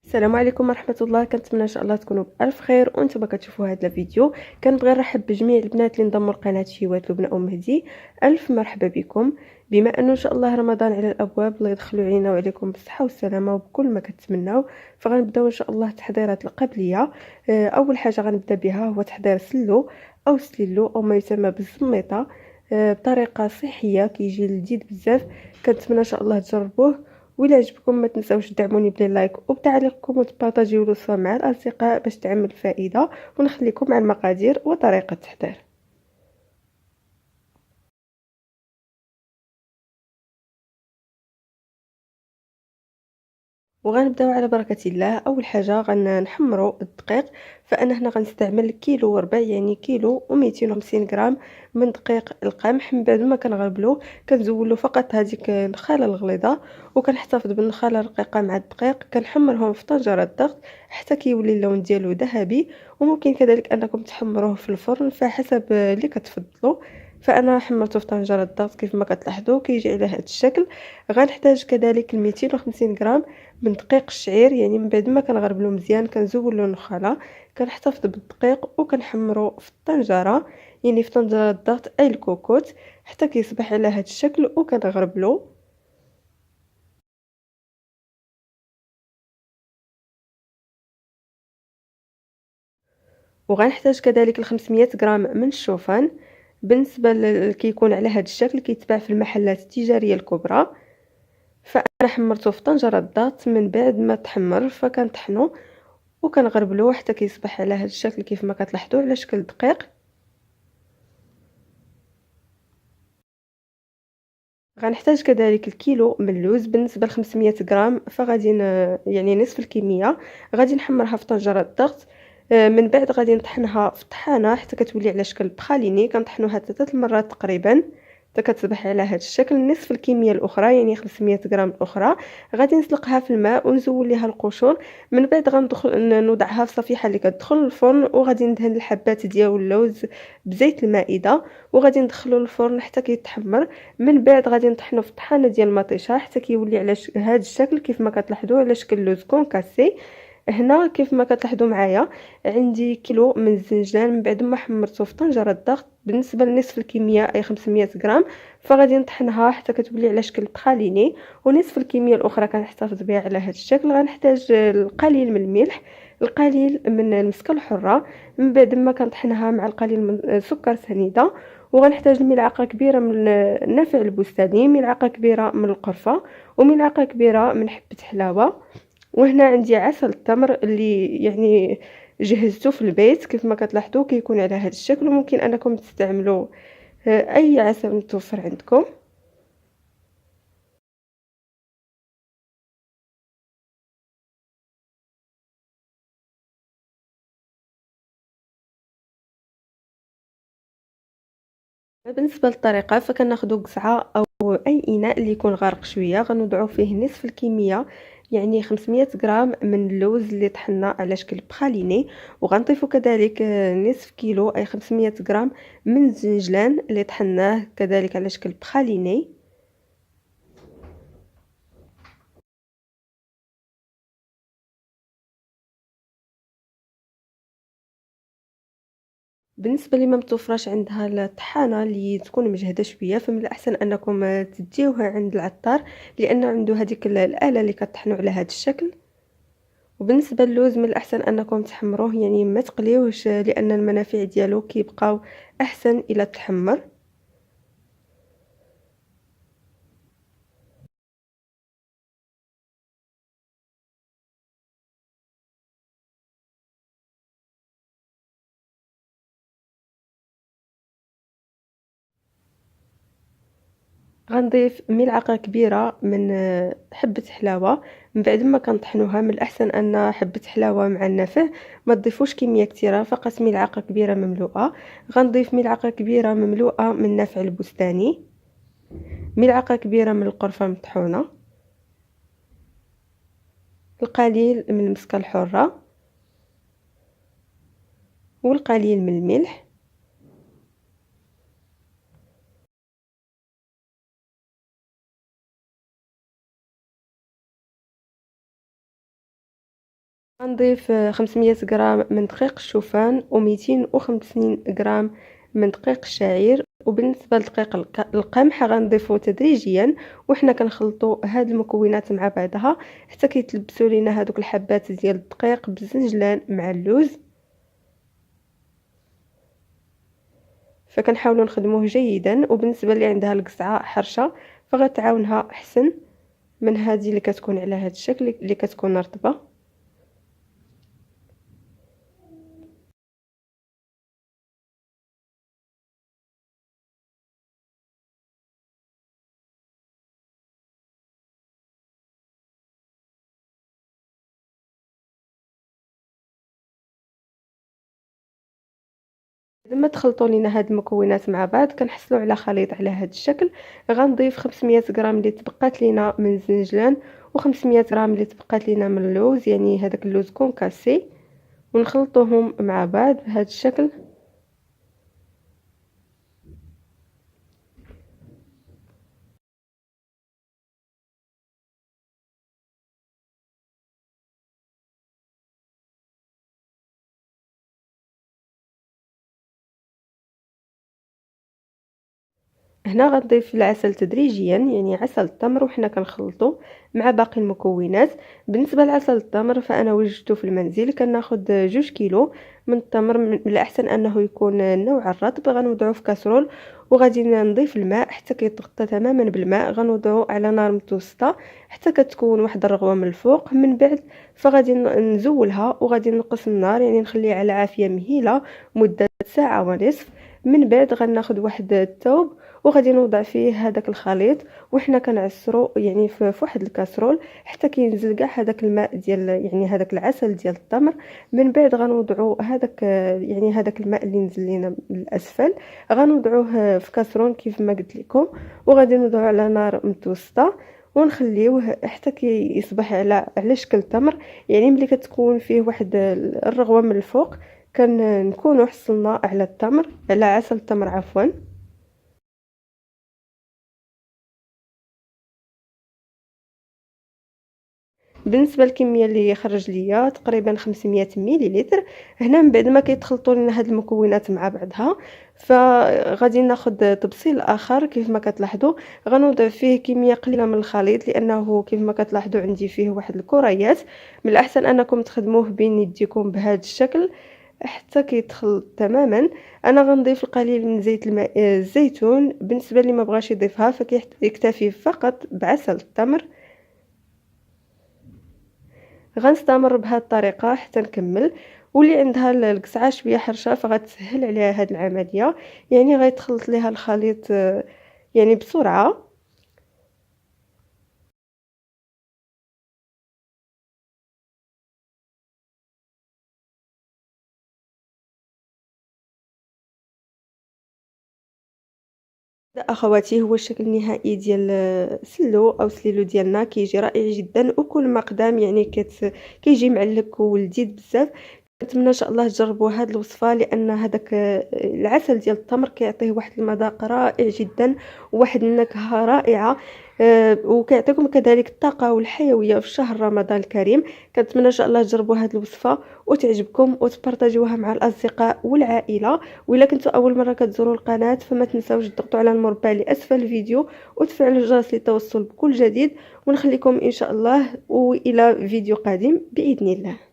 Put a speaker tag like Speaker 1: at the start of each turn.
Speaker 1: السلام عليكم ورحمة الله. كنتمنى ان شاء الله تكونوا بألف خير وانتم كتشوفوا هذا الفيديو. كنبغي نرحب بجميع البنات اللي انضموا لقناة شيوات لبنى ام مهدي. الف مرحبا بكم. بما انه ان شاء الله رمضان على الابواب، الله يدخلوا علينا وعليكم بالصحه والسلامه وبكل ما كتمناو. فغنبداو ان شاء الله التحضيرات القبليه. اول حاجه غنبدا بها هو تحضير سلو او سليلو او ما يسمى بالزميطه، بطريقه صحيه كيجي لذيذ بزاف. كنتمنى ان شاء الله تجربوه، وإلا عجبكم ما تنساوش تدعموني بلايك وبتعليقكم وتبارطاجيو الوصفه مع الاصدقاء باش تعمل فائده. ونخليكم مع المقادير وطريقه التحضير. وغنبداو على بركه الله. اول حاجه غنحمروا الدقيق. فانا هنا غنستعمل كيلو وربع، يعني كيلو و250 غرام من دقيق القمح. من بعد ما كنغربلو كنزولو فقط هذيك النخاله الغليظه، وكنحتفظ بالنخاله الرقيقه مع الدقيق. كنحمرهم في طنجره الضغط حتى كيولي اللون ديالو ذهبي. وممكن كذلك انكم تحمروه في الفرن فحسب اللي كتفضلوا. فانا حمرته في طنجره الضغط كيف ما كتلاحظوا كيجي على هذا الشكل. غنحتاج كذلك 250 غرام من دقيق الشعير. يعني من بعد ما كنغربلو مزيان كنزولو النخاله، كنحتفظ بالدقيق وكنحمرو في الطنجره، يعني في طنجره الضغط اي الكوكوت حتى كيصبح على هذا الشكل وكنغربلو. وغنحتاج كذلك 500 غرام من الشوفان. بالنسبه كيكون على هذا الشكل كيتباع في المحلات التجاريه الكبرى. فانا حمرته في طنجره الضغط. من بعد ما تحمر فكنطحنو وكنغربلوه حتى كيصبح على هذا الشكل كيف ما كتلاحظوا على شكل دقيق. غنحتاج كذلك الكيلو من اللوز. بالنسبه ل 500 غرام فغادي يعني نصف الكميه غادي نحمرها في طنجره الضغط. من بعد غادي نطحنها في الطحانه حتى كتولي على شكل بخاليني. كنطحنوها 3 مرات تقريبا حتى كتصبح على هذا الشكل. نصف الكميه الاخرى يعني 500 غرام الاخرى غادي نسلقها في الماء ونزول ليها القشور. من بعد غندخل نوضعها في صفيحه اللي كتدخل الفرن، وغادي ندهن الحبات ديال اللوز بزيت المائده، وغادي ندخلو للفرن حتى كيتحمر. من بعد غادي نطحنو في الطحانه ديال المطيشه حتى كيولي على هذا الشكل كيف ما كتلاحظوا على شكل لوز كونكاسي. هنا كيف ما كتلاحظوا معايا عندي كيلو من الزنجان. من بعد ما حمرته في طنجره الضغط بالنسبه لنصف الكميه اي 500 غرام فغادي نطحنها حتى كتولي على شكل بخاليني. ونصف الكميه الاخرى كنحتفظ بها على هذا الشكل. غنحتاج القليل من الملح، القليل من المسكه الحره. من بعد ما كنطحنها مع القليل من سكر سنيده. وغنحتاج ملعقه كبيره من النافع البستاني، ملعقه كبيره من القرفه، وملعقه كبيره من حبه حلاوه. وهنا عندي عسل التمر اللي يعني جهزته في البيت كيف ما كتلاحظوا كيكون على هذا الشكل. وممكن انكم تستعملوا اي عسل متوفر عندكم. بالنسبه للطريقه فكناخذوا قزعه او اي اناء اللي يكون غارق شويه غنوضعوا فيه نصف الكميه، يعني 500 غرام من اللوز اللي طحنا على شكل بخاليني. وغنضيفوا كذلك نصف كيلو اي 500 غرام من الزنجلان اللي طحناه كذلك على شكل بخاليني. بالنسبه لي ما متوفراش عندها الطحانه اللي تكون مجهده شويه، فمن الاحسن انكم تديوها عند العطار لانه عنده هذيك الاله اللي كطحنوا على هذا الشكل. وبالنسبه للوز من الاحسن انكم تحمروه، يعني ما تقليوش لان المنافع ديالو كيبقاو احسن الى تحمر. غنضيف ملعقه كبيره من حبه حلاوه. من بعد ما كنطحنوها من الاحسن ان حبه حلاوه مع النافع ما تضيفوش كميه كثيره، فقط ملعقه كبيره مملوءه. غنضيف ملعقه كبيره مملوءه من النافع البستاني، ملعقه كبيره من القرفه المطحونه، القليل من المسكه الحره، والقليل من الملح. غنضيف 500 غرام من دقيق الشوفان و250 غرام من دقيق الشعير. وبالنسبه لدقيق القمح غنضيفو تدريجيا وحنا كنخلطوا هاد المكونات مع بعضها حتى كيتلبسوا لينا هادوك الحبات ديال الدقيق بالزنجلان مع اللوز. فكنحاولوا نخدموه جيدا. وبالنسبه اللي عندها القزعه حرشه فغتعاونها احسن من هذه اللي كتكون على هذا الشكل اللي كتكون رطبه. لما تخلطوا لينا هاد المكونات مع بعض كنحصلوا على خليط على هاد الشكل. غنضيف 500 غرام اللي تبقات لينا من الزنجلان و500 غرام اللي تبقات لينا من اللوز، يعني هذاك اللوز كونكاسي، ونخلطوهم مع بعض بهذا الشكل. هنا غنضيف العسل تدريجيا، يعني عسل التمر وحنا كنخلطو مع باقي المكونات. بالنسبه لعسل التمر فانا وجدته في المنزل، كناخذ 2 كيلو من التمر. من الاحسن انه يكون النوع الرطب. غنوضعوه في كاسرول وغادي نضيف الماء حتى كيتغطى تماما بالماء. غنوضعو على نار متوسطه حتى كتكون واحد الرغوه من الفوق. من بعد فغادي نزولها وغادي نقص النار، يعني نخليها على عافيه مهيله مده ساعه ونصف. من بعد غناخذ واحد الثوب وغادي نوضع فيه هذاك الخليط وحنا كنعسرو يعني في واحد الكاسرول حتى كينزل كاع هذاك الماء ديال يعني هذاك العسل ديال التمر. من بعد غنوضعوا هذاك يعني هذاك الماء اللي نزل لينا من الاسفل غنوضعوه في كاسرون كيف ما قلت لكم، وغادي نوضعوه على نار متوسطه ونخليوه حتى كيصبح على شكل تمر. يعني ملي كتكون فيه واحد الرغوه من الفوق كنكونوا حصلنا على التمر، على عسل التمر عفوا. بالنسبه للكميه اللي خرج ليا تقريبا 500 مليلتر. هنا من بعد ما كيتخلطوا لنا هاد المكونات مع بعضها فغادي ناخذ طبسيل اخر كيف ما كتلاحظوا. غنوضع فيه كميه قليله من الخليط لانه كيف ما كتلاحظوا عندي فيه واحد الكريات. من الاحسن انكم تخدموه بين يديكم بهذا الشكل حتى كيتخلط تماما. انا غنضيف القليل من زيت الزيتون. بالنسبه اللي ما بغاش يضيفها فكيكتفي فقط بعسل التمر. غنستمر بهذه الطريقه حتى نكمل. واللي عندها القزعه شويه حرشه فغتسهل عليها هذه العمليه، يعني غيتخلط ليها الخليط يعني بسرعه. اخواتي هو الشكل النهائي ديال سلو او سليلو ديالنا، كيجي رائع جدا وكل ما قدام يعني كيجي معلك ولذيذ بزاف. نتمنى ان شاء الله تجربوا هذه الوصفه لان هذاك العسل ديال التمر كيعطيه واحد المذاق رائع جدا وواحد النكهه رائعه. وكيعطيكم كذلك الطاقه والحيويه في شهر رمضان الكريم. كنتمنى ان شاء الله تجربوا هذه الوصفه وتعجبكم وتبارطاجوها مع الاصدقاء والعائله. والا كنتوا اول مره كتزوروا القناه فما تنساوش تضغطوا على المربع اللي اسفل الفيديو وتفعلوا الجرس للتوصل بكل جديد. ونخليكم ان شاء الله والى فيديو قادم باذن الله.